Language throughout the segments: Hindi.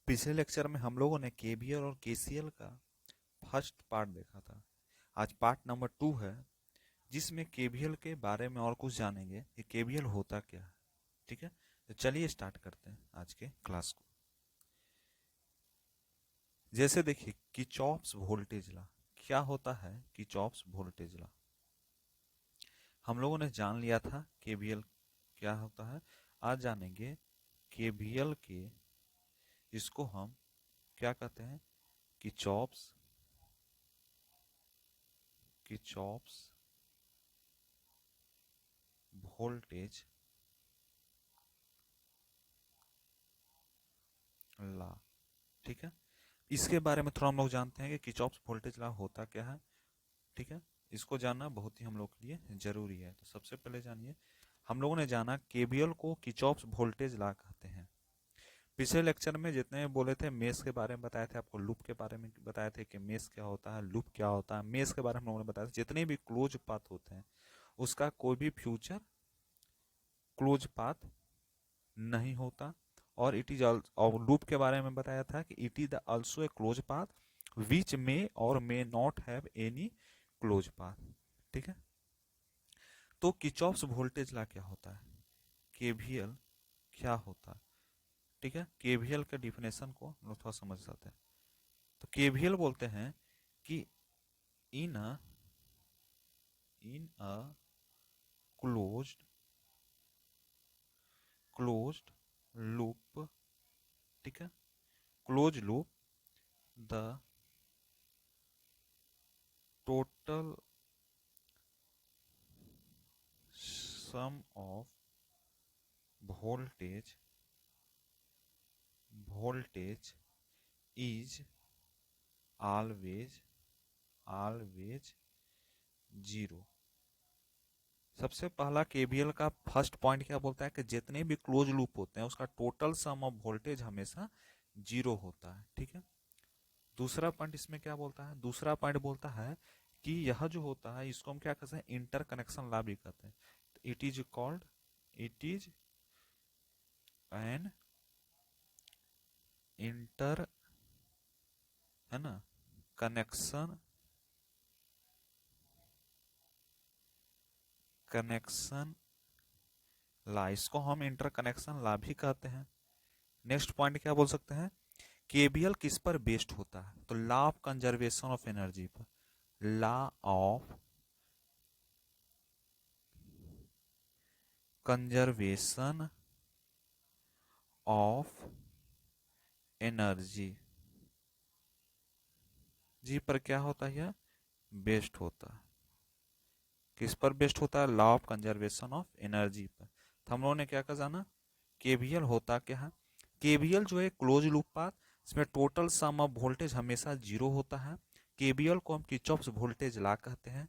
पिछले लेक्चर में हम लोगों ने केवीएल और केसीएल का फर्स्ट पार्ट देखा था। आज पार्ट नंबर 2 है, जिसमें केवीएल के बारे में और कुछ जानेंगे कि केवीएल होता क्या है। ठीक है, तो चलिए स्टार्ट करते हैं आज के क्लास को। जैसे देखिए किर्चॉफ्स वोल्टेज लॉ। क्या होता है किर्चॉफ्स वोल्टेज लॉ? हम लोगों ने जान लिया था केवीएल क्या होता है। आज जानेंगे केवीएल के, इसको हम क्या कहते हैं, किर्चॉफ्स किर्चॉफ्स वोल्टेज लॉ। ठीक है, इसके बारे में थोड़ा हम लोग जानते हैं कि किर्चॉफ्स वोल्टेज लॉ होता क्या है। ठीक है, इसको जानना बहुत ही हम लोग के लिए जरूरी है। तो सबसे पहले जानिए, हम लोगों ने जाना केवीएल को किर्चॉफ्स वोल्टेज लॉ कहते हैं। पिछले लेक्चर में जितने बोले थे मेष के बारे में बताए थे, आपको लूप के बारे में बताए थे कि मेष क्या होता है, लूप क्या होता है। मेष के बारे में हम लोगों ने बताया था जितने भी क्लोज पाथ होते हैं उसका कोई भी फ्यूचर क्लोज पाथ नहीं होता। और इट इज और लूप के बारे में बताया था कि it is also a close path which may और may not have any close path. ठीक है, तो किर्चॉफ्स वोल्टेज लॉ क्या होता है, केवीएल क्या होता है। ठीक है, केवीएल के डिफिनेशन को हम लोग थोड़ा समझ सकते हैं। तो केवीएल बोलते हैं कि इन अ इन अ क्लोज्ड क्लोज्ड लूप, ठीक है, close loop the total sum of voltage is always zero. सबसे पहला केवीएल का फर्स्ट पॉइंट क्या बोलता है कि जितने भी क्लोज लूप होते हैं उसका टोटल सम ऑफ वोल्टेज हमेशा जीरो होता है। ठीक है, दूसरा पॉइंट इसमें क्या बोलता है, दूसरा पॉइंट बोलता है कि यह जो होता है इसको हम क्या कहते हैं, इंटर कनेक्शन लॉ भी कहते हैं। It is called, it is an inter, है ना, कनेक्शन कनेक्शन लॉ, इसको हम इंटर कनेक्शन लॉ भी कहते हैं। नेक्स्ट पॉइंट क्या बोल सकते हैं, केवीएल किस पर बेस्ड होता है, तो law of conservation of energy पर। Law of conservation of energy जी पर क्या होता है, बेस्ड होता है। किस पर बेस्ड होता है, law of conservation of energy पर। तो हम लोगों ने क्या कहा जाना, केवीएल होता क्या है। केवीएल जो है क्लोज लूप पाथ, इसमें टोटल सम ऑफ वोल्टेज हमेशा जीरो होता है। केवीएल को हम किर्चॉफ्स वोल्टेज लॉ कहते हैं।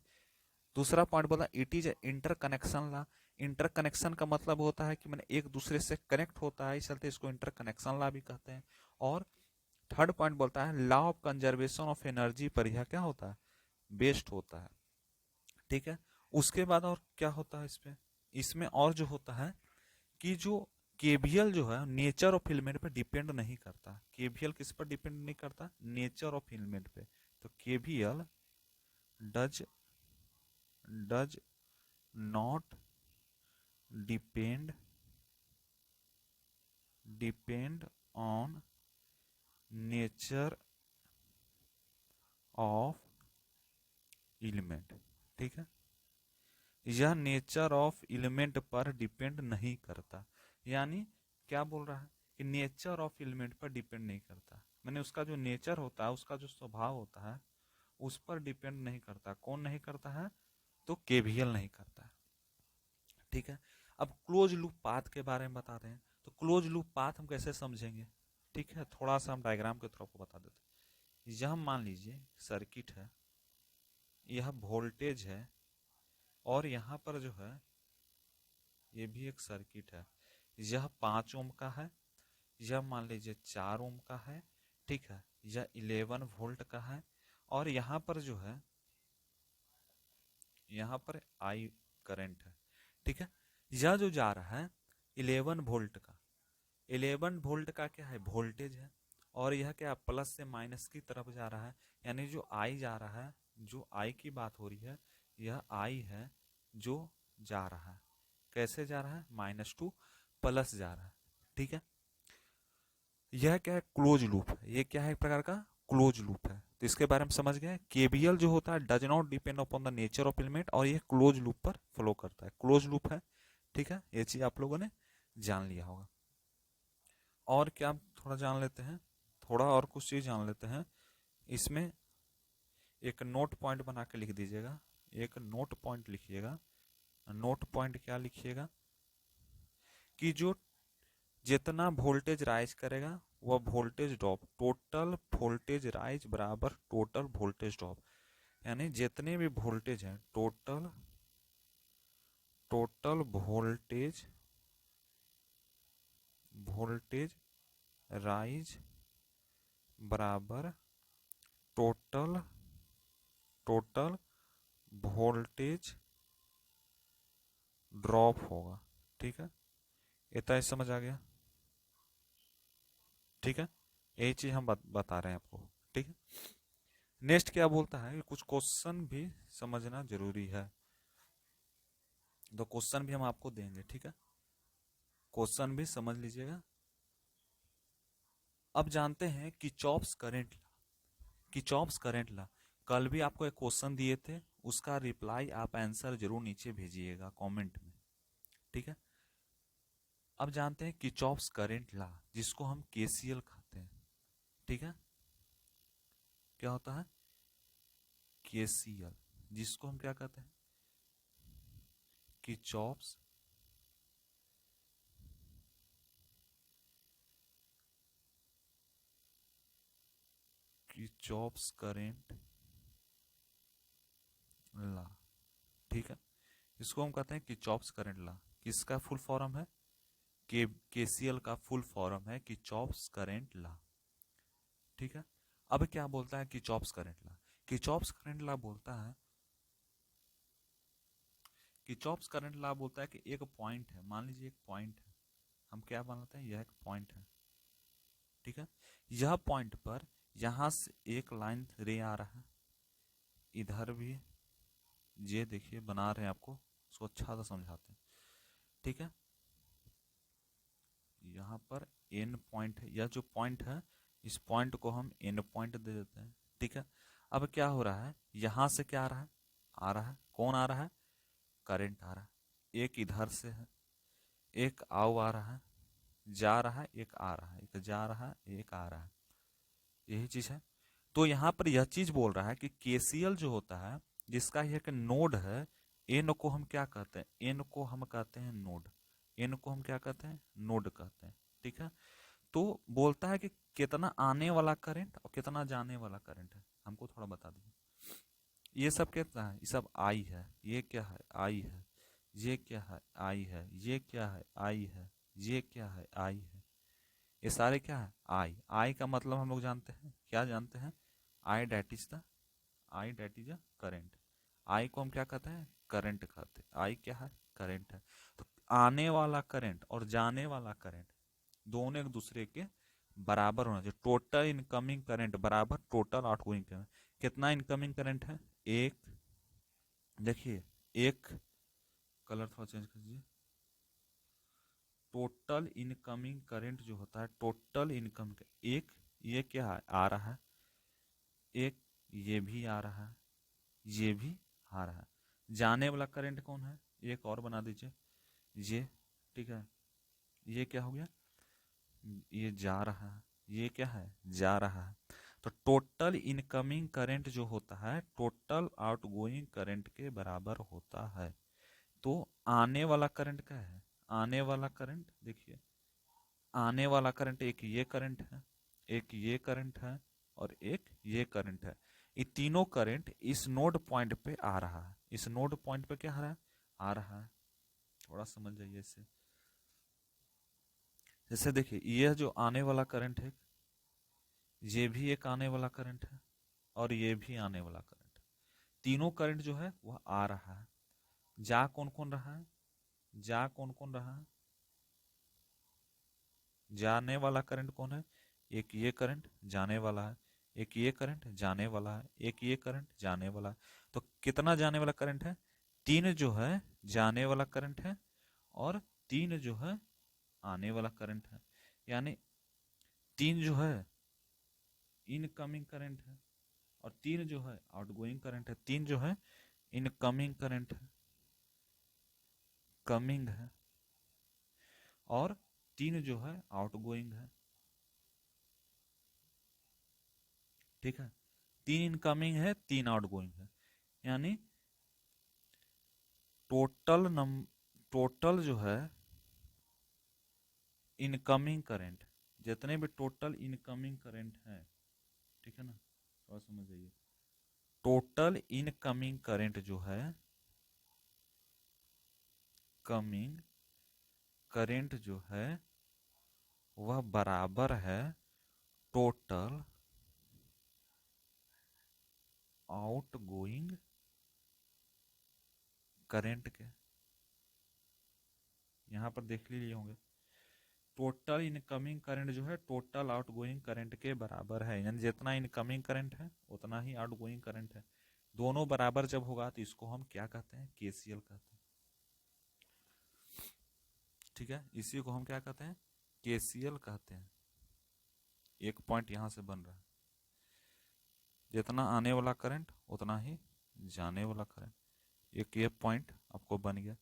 दूसरा पॉइंट बोला it is inter connection law. Inter connection का मतलब होता है कि मैंने एक दूसरे से कनेक्ट होता है, इस चलते इसको इंटर कनेक्शन लॉ भी कहते हैं। और थर्ड पॉइंट बोलता है law of conservation of energy पर यह क्या होता है, बेस्ड होता है। ठीक है, उसके बाद और क्या होता है इसमें, इसमें और जो होता है कि जो केवीएल जो है नेचर ऑफ एलिमेंट पे डिपेंड नहीं करता। केवीएल किस पर डिपेंड नहीं करता, नेचर ऑफ एलिमेंट पे। तो KVL does does not depend depend on nature of element. ठीक है, यह नेचर ऑफ एलिमेंट पर डिपेंड नहीं करता। यानी क्या बोल रहा है कि नेचर ऑफ एलिमेंट पर डिपेंड नहीं करता, मैंने उसका जो नेचर होता है, उसका जो स्वभाव होता है उस पर डिपेंड नहीं करता। कौन नहीं करता है, तो केवीएल नहीं करता है। ठीक है, अब क्लोज लूप पाथ के बारे में बता रहे हैं। तो क्लोज लूप पाथ हम कैसे समझेंगे, ठीक है, थोड़ा सा हम डायग्राम के थ्रू आपको बता देते हैं। यह मान लीजिए सर्किट है, यह वोल्टेज है, और यहाँ पर जो है ये भी एक सर्किट है। यह 5 ओम का है, यह मान लीजिए 4 ओम का है। ठीक है, यह 11 वोल्ट का है। और यहाँ पर जो है, यहाँ पर आई करंट है। ठीक है, यह जो जा रहा है 11 वोल्ट का, 11 वोल्ट का क्या है, वोल्टेज है। और यह क्या प्लस से माइनस की तरफ जा रहा है, यानी जो आई जा रहा है, जो आई की बात हो रही है, यह आई है जो जा रहा है। कैसे जा रहा है? माइनस टू प्लस जा रहा है। ठीक है, यह क्या है? क्लोज लूप है। ये क्या है? एक प्रकार का क्लोज लूप है। तो इसके बारे में समझ गए। केबीएल जो होता है does not depend upon the nature of element, और ये क्लोज लूप पर फ्लो करता है, क्लोज लूप है। ठीक है, ये चीज आप लोगों ने जान लिया होगा। और क्या थोड़ा जान लेते हैं, थोड़ा और कुछ चीज जान लेते हैं। इसमें एक नोट पॉइंट बना के लिख दीजिएगा, एक नोट पॉइंट लिखिएगा। नोट पॉइंट क्या लिखिएगा कि जो जितना वोल्टेज राइज करेगा वह voltage drop, total voltage rise बराबर टोटल वोल्टेज ड्रॉप, यानी जितने भी वोल्टेज हैं, टोटल वोल्टेज राइज बराबर टोटल वोल्टेज ड्रॉप होगा। ठीक है, इतना समझ आ गया। ठीक है, यही चीज हम बता रहे हैं आपको। ठीक है, नेक्स्ट क्या बोलता है कि कुछ क्वेश्चन भी समझना जरूरी है, तो क्वेश्चन भी हम आपको देंगे। ठीक है, क्वेश्चन भी समझ लीजिएगा। अब जानते हैं Kirchhoff's current law. Kirchhoff's current law, कल भी आपको एक क्वेश्चन दिए थे, उसका रिप्लाई आप आंसर जरूर नीचे भेजिएगा कमेंट में। ठीक है, अब जानते हैं किरचॉफ्स करंट लॉ, जिसको हम केसीएल कहते हैं। ठीक है, क्या होता है? केसीएल, जिसको हम क्या कहते हैं? Kirchhoff's Kirchhoff's current law. ठीक है, इसको हम कहते हैं किरचॉफ्स करंट लॉ। किसका फुल फॉर्म है? केसीएल का फुल फॉर्म है किरचॉफ्स करंट लॉ। ठीक है, अब क्या बोलता है Kirchhoff's current law? Kirchhoff's current law बोलता है, किरचॉफ्स करंट लॉ बोलता है कि एक पॉइंट है, मान लीजिए एक पॉइंट है, हम क्या मानते हैं? यह एक पॉइंट है। ठीक है, यह पॉइंट पर यहां से एक लाइन रे आ रहा है, इधर भी ये देखिए बना रहे हैं आपको, उसको अच्छा सा समझाते हैं। ठीक है, यहाँ पर एन पॉइंट है, यह जो पॉइंट है, इस पॉइंट को हम एन पॉइंट दे देते हैं। ठीक है, अब क्या हो रहा है? यहां से क्या आ रहा है? आ रहा है, कौन आ रहा है? करंट आ रहा है। एक इधर से है, एक आओ आ रहा है, जा रहा है, एक आ रहा है, एक जा रहा है, एक आ रहा है, यही चीज है। तो यहाँ पर यह चीज बोल रहा है कि केसीएल जो होता है, जिसका ये एक नोड है, एन को हम क्या कहते हैं? एन को हम कहते हैं नोड। एन को हम क्या कहते हैं? नोड कहते हैं। ठीक है, तो बोलता है कि कितना आने वाला करंट और कितना जाने वाला करंट है, हमको थोड़ा बता दीजिए। ये सब कितना है? ये सब आई है। ये क्या है? आई है। ये क्या है? आई है। ये क्या है? आई है। ये क्या है? आई है। ये सारे क्या है? आई। आई का मतलब हम लोग जानते हैं, क्या जानते हैं? I that is the, I that is a current. I को हम क्या कहते हैं? करंट कहते हैं। आई क्या है? करंट है। तो आने वाला करंट और जाने वाला करंट दोनों एक दूसरे के बराबर होना चाहिए। टोटल इनकमिंग करंट बराबर टोटल आउटगोइंग करंट। कितना इनकमिंग करंट है? एक, देखिए, एक, कलर थोड़ा चेंज कर दीजिए। टोटल इनकमिंग करंट जो होता है, टोटल इनकम, एक, ये क्या है? आ रहा है, एक, ये भी आ रहा है, ये भी आ रहा है। जाने वाला करंट कौन है? एक और बना दीजिए, ये। ठीक है, ये क्या हो गया? ये जा रहा है, ये क्या है? जा रहा है। तो टोटल इनकमिंग करंट जो होता है टोटल आउटगोइंग करंट के बराबर होता है। तो आने वाला करंट क्या है? आने वाला करंट देखिए, आने वाला करंट एक ये करंट है, एक ये करंट है, और एक ये करंट है। ये तीनों करंट इस नोड पॉइंट पे आ रहा है। इस नोड पॉइंट पे क्या आ रहा है? आ रहा है। थोड़ा समझ जाइए इसे। जैसे देखिए, यह जो आने वाला करंट है, ये भी एक आने वाला करंट है, और ये भी आने वाला करंट है। तीनों करंट जो है वह आ रहा है। जा कौन कौन रहा है? जा कौन कौन रहा है? जाने वाला करंट कौन है? एक ये करंट जाने वाला है, एक ये करंट जाने वाला है, एक ये करंट जाने वाला है। तो कितना जाने वाला करंट है? 3 जो है जाने वाला करंट है और 3 जो है आने वाला करंट है। यानी 3 जो है इनकमिंग करंट है और 3 जो है आउटगोइंग करंट है। 3 जो है इनकमिंग करंट है, कमिंग है, और 3 जो है आउटगोइंग है। ठीक है, 3 इनकमिंग है, 3 आउटगोइंग है। यानी टोटल जो है इनकमिंग करंट, जितने भी टोटल इनकमिंग करंट है, ठीक है ना, थोड़ा समझ जाइए। टोटल इनकमिंग करंट जो है, कमिंग करंट जो है वह बराबर है टोटल आउटगोइंग करंट के। यहां पर देख लिए होंगे, टोटल इनकमिंग करंट जो है टोटल आउटगोइंग करंट के बराबर है। यानी जितना इनकमिंग करंट है उतना ही आउटगोइंग करंट है। दोनों बराबर जब होगा तो इसको हम क्या कहते हैं? केसीएल कहते हैं। ठीक है, इसी को हम क्या कहते हैं? केसीएल कहते हैं। एक पॉइंट यहां से बन रहा है, जितना आने वाला करंट उतना ही जाने वाला करंट। एक ये पॉइंट आपको बन गया,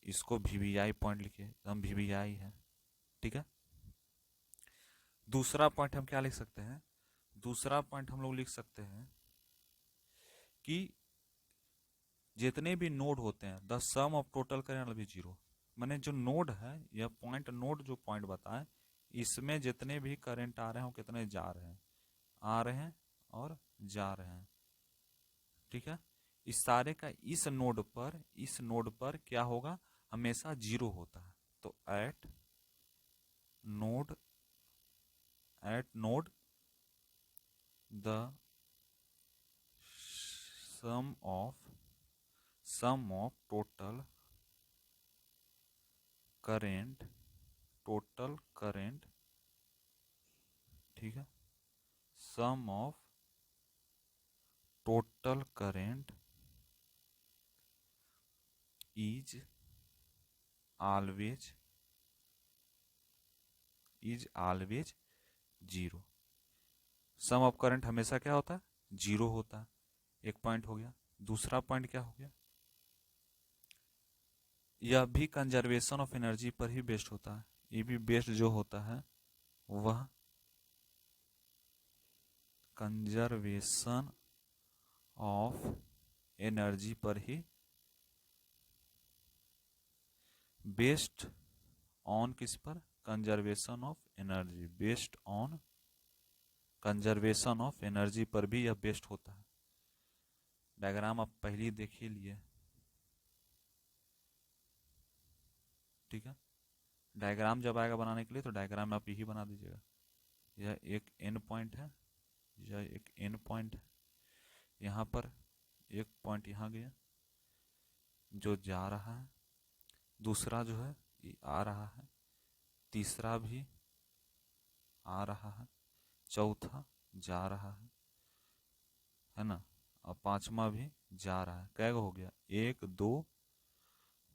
इसको वीवीआई पॉइंट लिखिए, एकदम वीवीआई है। ठीक है, दूसरा पॉइंट हम क्या लिख सकते हैं? दूसरा पॉइंट हम लोग लिख सकते हैं कि जितने भी नोड होते हैं the sum of total current will be zero. मैंने जो नोड है, यह पॉइंट नोड जो पॉइंट बताए, इसमें जितने भी करंट आ रहे हैं वो कितने जा रहे हैं? आ रहे हैं और जा रहे हैं। ठीक है, इस सारे का इस नोड पर क्या होगा? हमेशा जीरो होता है। तो node at node the sum of current total current, ठीक है, sum of total current is always zero. Sum of current हमेशा क्या होता है? जीरो होता है। एक पॉइंट हो गया। दूसरा पॉइंट क्या हो गया? यह भी कंजर्वेशन ऑफ एनर्जी पर ही बेस्ड होता है। ये भी बेस्ड जो होता है वह कंजर्वेशन ऑफ एनर्जी पर ही बेस्ड ऑन किस पर? Conservation of energy, based on conservation of energy पर भी यह बेस्ड होता है। डायग्राम आप पहले देख ही लिए। ठीक है, डायग्राम जब आएगा बनाने के लिए तो डायग्राम आप यही बना दीजिएगा। यह एक एन पॉइंट है, यह एक एन पॉइंट है, यहाँ पर एक पॉइंट यहाँ गया जो जा रहा है, दूसरा जो है ये आ रहा है, तीसरा भी आ रहा है, चौथा जा रहा है ना, और पांचवा भी जा रहा है। कैगो हो गया? एक दो,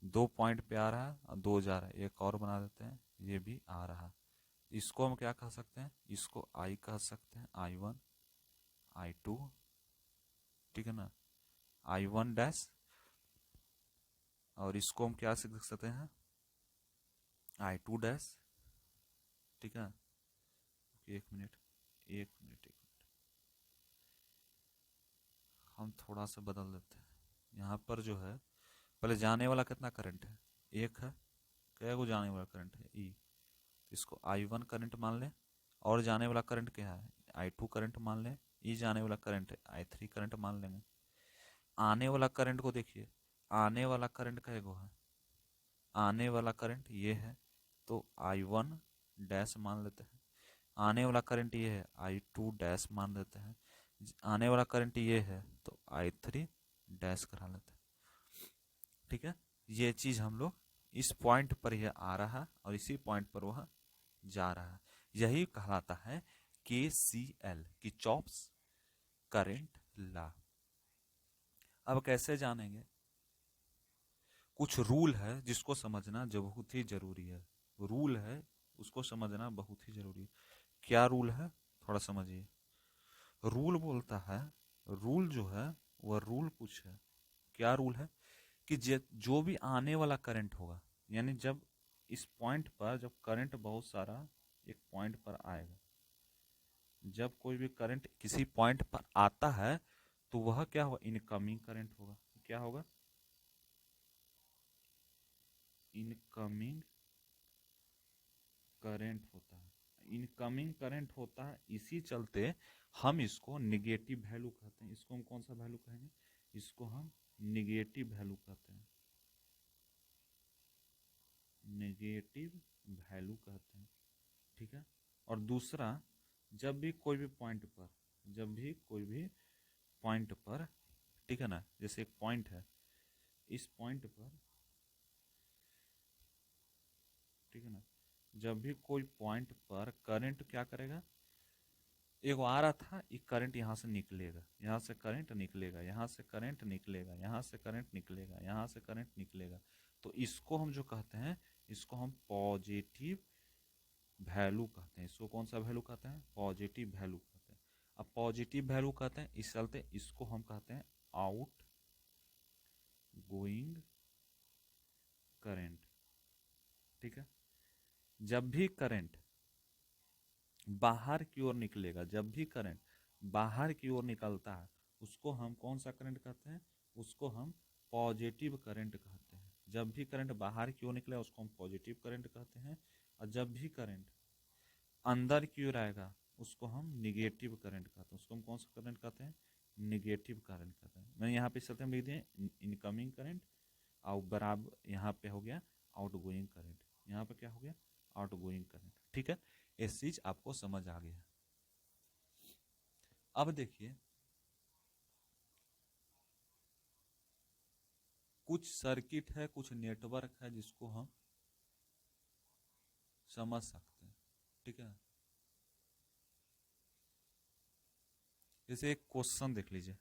दो पॉइंट पे आ रहा है और दो जा रहा है। एक और बना देते हैं, ये भी आ रहा है। इसको हम क्या कह सकते हैं? इसको आई कह सकते हैं, I1 I2, ठीक है ना, I1 डैश। और इसको हम क्या से लिख सकते हैं? I2 dash. ठीक है, एक मिनट एक मिनट एक मिनट, हम थोड़ा सा बदल देते हैं। यहाँ पर जो है पहले जाने वाला कितना करंट है? एक है। क्या को जाने वाला करंट है? ई। इसको I1 करंट मान लें, और जाने वाला करंट क्या है? I2 करंट मान लें। ई जाने वाला करंट है, I3 करंट मान लेंगे। आने वाला करंट को देखिए, आने वाला करंट का एगो है, आने वाला करंट ये है तो I1 डैश मान लेते हैं। आने वाला करंट ये है, I2 डैश मान लेते हैं। आने वाला करंट ये है तो I3 डैश करा लेते हैं। ठीक है, ये चीज हम लोग इस पॉइंट पर यह आ रहा है और इसी पॉइंट पर वह जा रहा है। यही कहलाता है KCL, किरचॉफ्स करंट लॉ। अब कैसे जानेंगे? कुछ रूल है जिसको समझना जो बहुत ही जरूरी है। रूल है, उसको समझना बहुत ही जरूरी है। क्या रूल है, थोड़ा समझिए। रूल बोलता है, रूल जो है वह रूल कुछ है। क्या रूल है कि जो भी आने वाला करंट होगा, यानी जब इस पॉइंट पर जब करंट बहुत सारा एक पॉइंट पर आएगा, जब कोई भी करंट किसी पॉइंट पर आता है तो वह क्या होगा, इनकमिंग करंट होगा। क्या होगा, इनकमिंग करंट होता है। इनकमिंग करंट होता है, इसी चलते हम इसको निगेटिव वैल्यू कहते हैं। इसको हम कौन सा वैल्यू कहेंगे, इसको हम निगेटिव वैल्यू कहते हैं। नेगेटिव वैल्यू कहते हैं, ठीक है। और दूसरा, जब भी कोई भी पॉइंट पर, जब भी कोई भी पॉइंट पर, ठीक है ना, जैसे एक पॉइंट है, इस पॉइंट पर, ठीक है ना, जब भी कोई पॉइंट पर करंट क्या करेगा, एक आ रहा था, एक करंट यहाँ से निकलेगा, यहाँ से करंट निकलेगा, यहाँ से करंट निकलेगा, यहाँ से करंट निकलेगा, यहाँ से करंट निकलेगा। तो इसको हम जो कहते हैं, इसको हम पॉजिटिव वैल्यू कहते हैं। इसको कौन सा वैल्यू कहते हैं, पॉजिटिव वैल्यू कहते हैं। अब पॉजिटिव वैल्यू कहते हैं, इस चलते इसको हम कहते हैं आउट गोइंग करंट, ठीक है। जब भी करंट बाहर की ओर निकलेगा, जब भी करंट बाहर की ओर निकलता है, उसको हम कौन सा करंट कहते हैं, उसको हम पॉजिटिव करंट कहते हैं। जब भी करंट बाहर की ओर निकलेगा उसको हम पॉजिटिव करंट कहते हैं, और जब भी करंट अंदर की ओर आएगा उसको हम निगेटिव करंट कहते हैं। उसको हम कौन सा करंट कहते हैं, निगेटिव करंट कहते हैं। मैंने यहाँ पे इस हम लिख दिए इनकमिंग करंट, और बराबर यहाँ पे हो गया आउट गोइंग करंट, यहाँ पे क्या हो गया, आउट गोइंग करंट, ठीक है। ये चीज आपको समझ आ गया। अब देखिए, कुछ सर्किट है, कुछ नेटवर्क है जिसको हम समझ सकते हैं, ठीक है। जैसे एक क्वेश्चन देख लीजिए,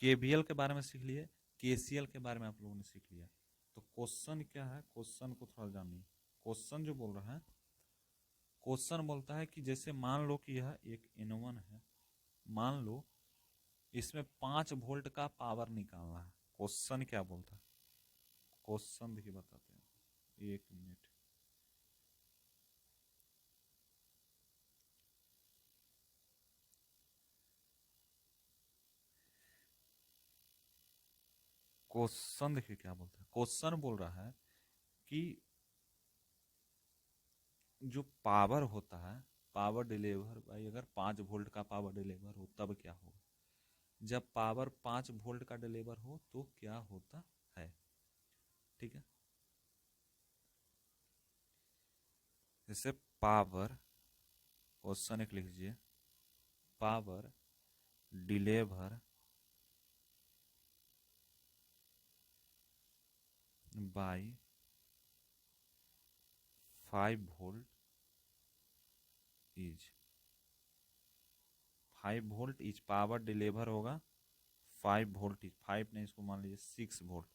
केबीएल के बारे में सीख लिए, केसीएल के बारे में आप लोगों ने सीख लिया। तो क्वेश्चन क्या है, क्वेश्चन को थोड़ा जानिए। क्वेश्चन जो बोल रहा है, क्वेश्चन बोलता है कि जैसे मान लो कि यह एक N1 है, मान लो इसमें 5 वोल्ट का पावर निकालना है। क्वेश्चन क्या बोलता है, क्वेश्चन देखिए बताते हैं, 1 मिनट। क्वेश्चन देखिए क्या बोलता है, क्वेश्चन बोल रहा है कि जो पावर होता है, पावर डिलीवर भाई, अगर 5 वोल्ट का पावर डिलीवर हो तब क्या होगा, जब पावर 5 वोल्ट का डिलीवर हो तो क्या होता है, ठीक है। जैसे पावर, क्वेश्चन एक लिख लीजिए, power deliver by 5 volt is, 5 volt is power deliver होगा 5 वोल्ट इज, 5 नहीं, इसको मान लीजिए 6 वोल्ट।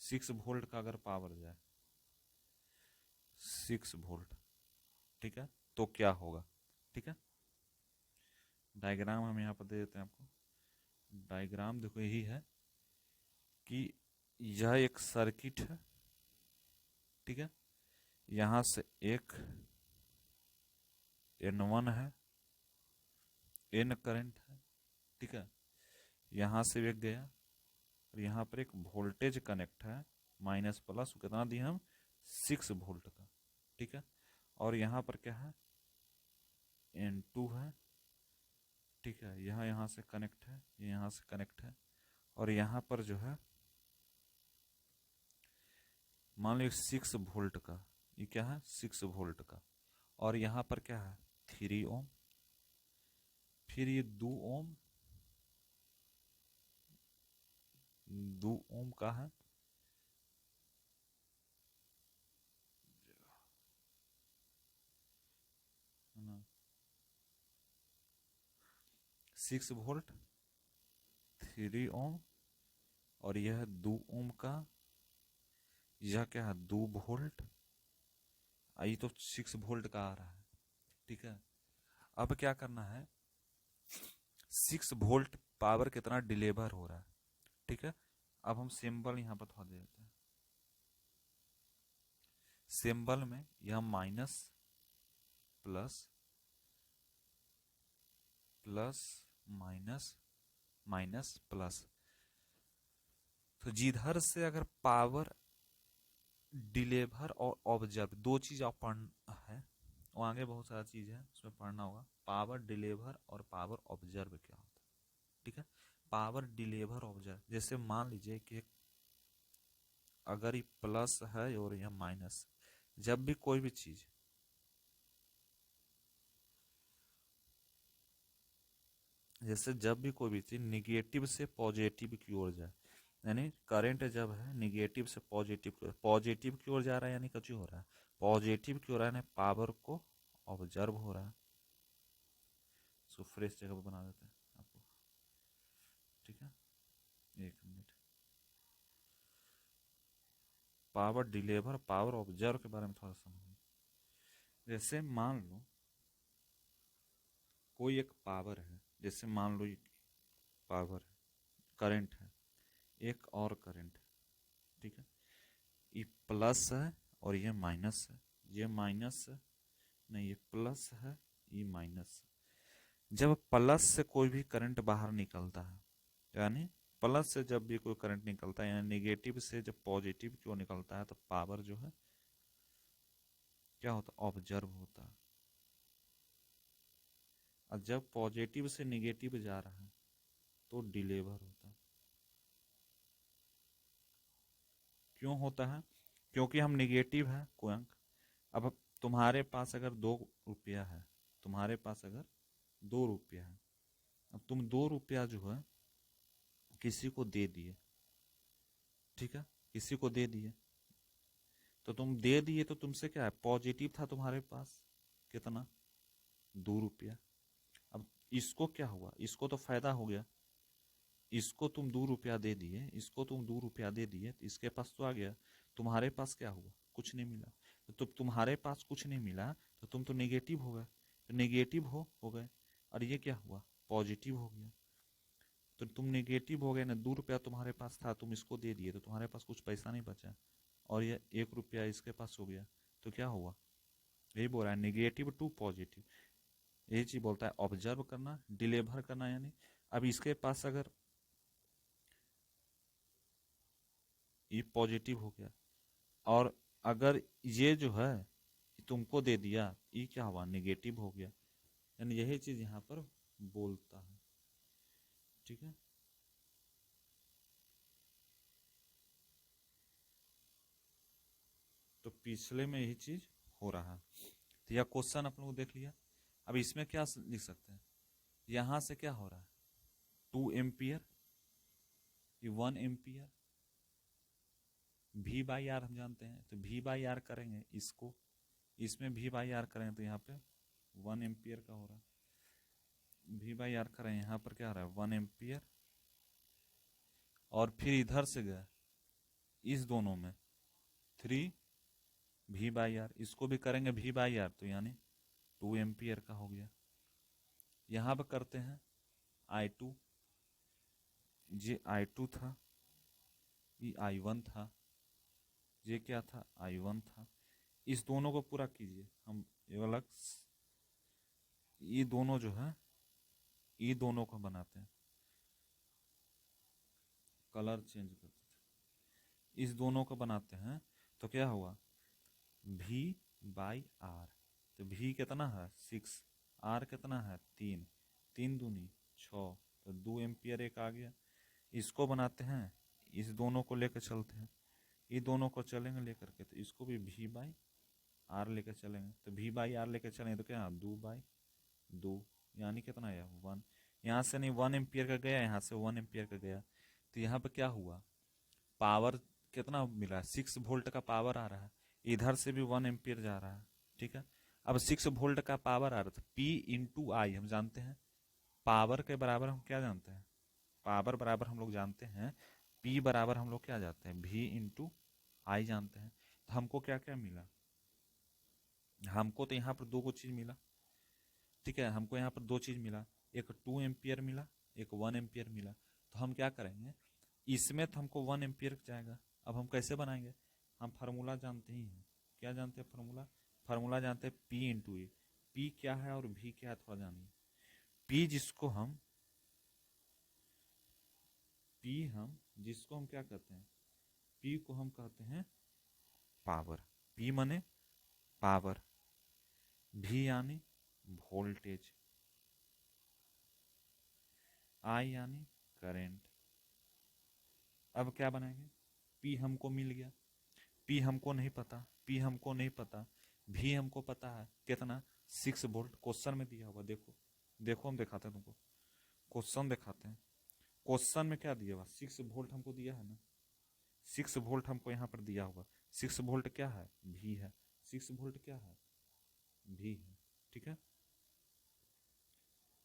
6 वोल्ट का अगर पावर जाए, 6 वोल्ट, ठीक है, तो क्या होगा, ठीक है। डायग्राम हम यहाँ पर दे देते हैं आपको। डायग्राम देखो यही है कि यह एक सर्किट है, ठीक है। यहां से एक N1 है, N करंट है, ठीक है। यहां से एक गया और यहाँ पर एक वोल्टेज कनेक्ट है, माइनस प्लस, कितना दिए हम, 6 वोल्ट का, ठीक है। और यहाँ पर क्या है, N2 है, ठीक है। यहाँ से कनेक्ट है, ये यहाँ से कनेक्ट है, और यहाँ पर जो है मान लो 6 वोल्ट का, ये क्या है, 6 वोल्ट का, और यहाँ पर क्या है, 3 ओम, फिर ये 2 ओम, 2 ओम का है, 6 वोल्ट 3 ओम, और यह 2 ओम का, यह क्या है 2 वोल्ट, आई तो 6 वोल्ट का आ रहा है। ठीक है, अब क्या करना है, 6 वोल्ट पावर कितना डिलीवर हो रहा है। ठीक है, अब हम सिंबल यहाँ पर थोड़ा दे देते हैं। सिंबल में यह minus plus plus minus minus plus, तो जिधर से अगर पावर डिलीवर और ऑब्जर्व दो चीज आप पढ़ना है, वो आगे बहुत सारा चीज है उसमें पढ़ना होगा। पावर डिलीवर और पावर ऑब्जर्व क्या होता है। ठीक है, पावर डिलीवर ऑब्जर्व, जैसे मान लीजिए कि अगर ये प्लस है और यह माइनस, जब भी कोई भी चीज जैसे जब भी कोई भी चीज निगेटिव से पॉजिटिव की ओर जाए, यानी करंट जब है निगेटिव से पॉजिटिव की ओर जा रहा है, यानी कुछ हो रहा है पॉजिटिव की ओर, यानी पावर को ऑब्जर्व हो रहा है। सो फ्रेश जगह पर बना देते हैं आपको। ठीक है, 1 minute. Power deliver power observe के बारे में थोड़ा समझो। जैसे मान लो कोई एक पावर है, जैसे मान लो पावर है, करंट है, एक और करंट है। ठीक है, ये प्लस है और ये माइनस है, ये माइनस है, नहीं ये प्लस है, ये माइनस है। जब प्लस से कोई भी करंट बाहर निकलता है, यानी प्लस से जब भी कोई करंट निकलता है, यानी नेगेटिव से जब पॉजिटिव क्यों निकलता है, तो पावर जो है क्या होता है, ऑब्जर्व होता है। और जब पॉजिटिव से नेगेटिव जा रहा है तो डिलीवर होता है। क्यों होता है, क्योंकि हम निगेटिव है कोई अंक। अब तुम्हारे पास अगर 2 रुपया है, तुम्हारे पास अगर 2 रुपया है, अब तुम 2 रुपया जो है किसी को दे दिए। ठीक है, किसी को दे दिए, तो तुम दे दिए तो तुमसे क्या है, पॉजिटिव था तुम्हारे पास कितना, 2 रुपया। अब इसको क्या हुआ, इसको तो फायदा हो गया, इसको तुम 2 रुपया दे दिए, इसको तुम 2 रुपया दे दिए, तो इसके पास तो आ गया, तुम्हारे पास क्या हुआ, कुछ नहीं मिला। तो तुम्हारे पास कुछ नहीं मिला तो तुम तो नेगेटिव हो गए, तो नेगेटिव हो गए, और ये क्या हुआ, पॉजिटिव हो गया। तो तुम नेगेटिव हो गए ना, 2 रुपया तुम्हारे पास था, तुम इसको दे दिए, तो तुम्हारे पास कुछ पैसा नहीं बचा, और ये 1 रुपया इसके पास हो गया, तो क्या हुआ, यही बोल रहा है नेगेटिव टू पॉजिटिव। यही चीज बोलता है ऑब्जर्व करना, डिलीवर करना। यानी अब इसके पास अगर ये पॉजिटिव हो गया, और अगर ये जो है तुमको दे दिया, ये क्या हुआ, नेगेटिव हो गया। यानी यही चीज यहाँ पर बोलता है। ठीक है, तो पिछले में यही चीज हो रहा है। तो यह क्वेश्चन आप लोग देख लिया। अब इसमें क्या लिख सकते हैं, यहां से क्या हो रहा है, 2 एम्पियर, ये 1 एम्पियर, V बाई आर हम जानते हैं, तो V बाई आर करेंगे इसको, इसमें V बाई आर करेंगे तो यहाँ पे 1 एम्पियर का हो रहा है। V बाई आर करें, यहाँ पर क्या हो रहा है 1 एम्पियर, और फिर इधर से गया इस दोनों में 3 V बाई आर, इसको भी करेंगे V बाई आर, तो यानी 2 एम्पियर का हो गया। यहाँ पर करते हैं I2, ये I2 था, ये I1 था, ये क्या था I1 था। इस दोनों को पूरा कीजिए, हम ये अलग, ये दोनों जो है ये दोनों को बनाते हैं, कलर चेंज करते थे, इस दोनों को बनाते हैं, तो क्या हुआ V बाई आर। तो V कितना है 6, R कितना है 3, 3 दूनी 6, तो 2 एम्पियर एक आ गया। इसको बनाते हैं, इस दोनों को लेकर चलते हैं, ये दोनों को चलेंगे लेकर के, तो इसको भी V बाई आर लेकर चलेंगे, तो V बाई आर लेकर चलेंगे तो क्या 2/2, यानी कितना आया 1। यहाँ से नहीं 1 एम्पियर का गया, यहाँ से 1 एम्पियर का गया, तो यहाँ पे क्या हुआ, पावर कितना मिला, 6 वोल्ट का पावर आ रहा है, इधर से भी 1 एम्पियर जा रहा है। ठीक है, अब 6 वोल्ट का पावर आ रहा था, P इंटू आई हम जानते हैं, पावर के बराबर हम क्या जानते हैं, पावर बराबर हम लोग जानते हैं P बराबर हम लोग क्या जानते हैं, V इंटू आई जानते हैं। तो हमको क्या क्या मिला, हमको तो यहाँ पर दो को चीज मिला, ठीक है, हमको यहाँ पर दो चीज मिला, एक 2 एम्पियर मिला, एक 1 एम्पियर मिला। तो हम क्या करेंगे, इसमें तो हमको 1 एम्पियर जाएगा। अब हम कैसे बनाएंगे, हम फार्मूला जानते ही हैं, क्या जानते हैं फार्मूला, फार्मूला जानते हैं P इंटू ए। पी क्या है और V क्या है थोड़ा जानिए। P जिसको हम, P हम जिसको हम क्या कहते हैं, P को हम कहते हैं पावर, P माने पावर, V यानी वोल्टेज, I यानी करंट। अब क्या बनाएंगे, P हमको मिल गया, P हमको नहीं पता, P हमको नहीं पता, V हमको पता है कितना, 6 वोल्ट क्वेश्चन में दिया हुआ, देखो देखो हम दिखाते हैं तुमको, क्वेश्चन दिखाते हैं। क्वेश्चन में क्या दिया हुआ, 6 वोल्ट हमको दिया है ना, 6 वोल्ट हमको यहाँ पर दिया हुआ, 6 वोल्ट क्या है, V है, 6 वोल्ट क्या है, V है, ठीक है।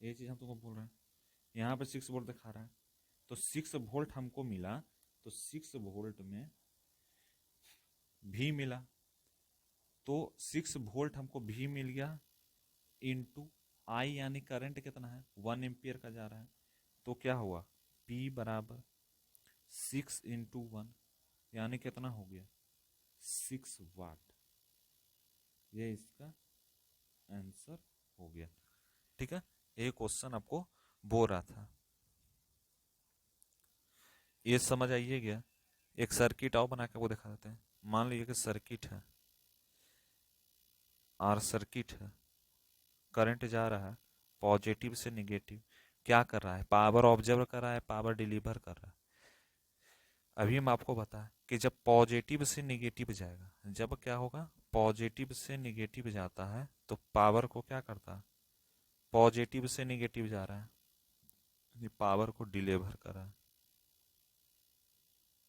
ये चीज हम तुमको बोल रहे हैं, यहाँ पे 6 वोल्ट दिखा रहा है, तो 6 वोल्ट हमको मिला, तो 6 वोल्ट में भी मिला, तो 6 वोल्ट हमको भी मिल गया, इंटू आई यानी करंट कितना है, 1 एम्पियर का जा रहा है। तो क्या हुआ, P बराबर 6 इंटू 1 यानी कितना हो गया, 6 वाट। ये इसका आंसर हो गया, ठीक है। ये क्वेश्चन आपको बोल रहा था, ये समझ आइए गया। एक सर्किट और बना के वो दिखा देते हैं। मान लीजिए कि सर्किट है, आर सर्किट है, करंट जा रहा है पॉजिटिव से निगेटिव, क्या कर रहा है, पावर ऑब्जर्व कर रहा है, पावर डिलीवर कर रहा है। अभी हम आपको बताएं कि जब पॉजिटिव से निगेटिव जाएगा, जब क्या होगा, पॉजिटिव से निगेटिव जाता है तो पावर को क्या करता है, पॉजिटिव से निगेटिव जा रहा है, पावर को डिलीवर कर रहा है।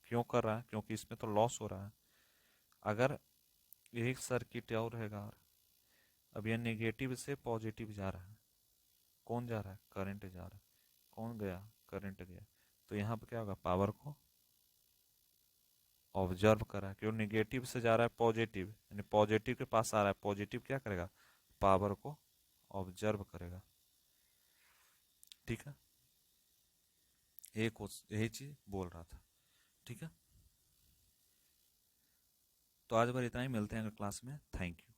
क्यों कर रहा है, क्योंकि इसमें तो लॉस हो रहा है। अगर एक सर्किट और रहेगा, और अब यह नेगेटिव से पॉजिटिव जा रहा है, कौन जा रहा है, करंट जा रहा है, कौन गया, करंट गया, तो यहाँ पे क्या होगा, पावर को ऑब्जर्व कर रहा है, क्यों नेगेटिव से जा रहा है पॉजिटिव, यानी पॉजिटिव के पास आ रहा है, पॉजिटिव क्या करेगा, पावर को ऑब्जर्व करेगा, ठीक है। एक यही चीज बोल रहा था, ठीक है। तो आज बार इतना ही, मिलते हैं अगले क्लास में, थैंक यू।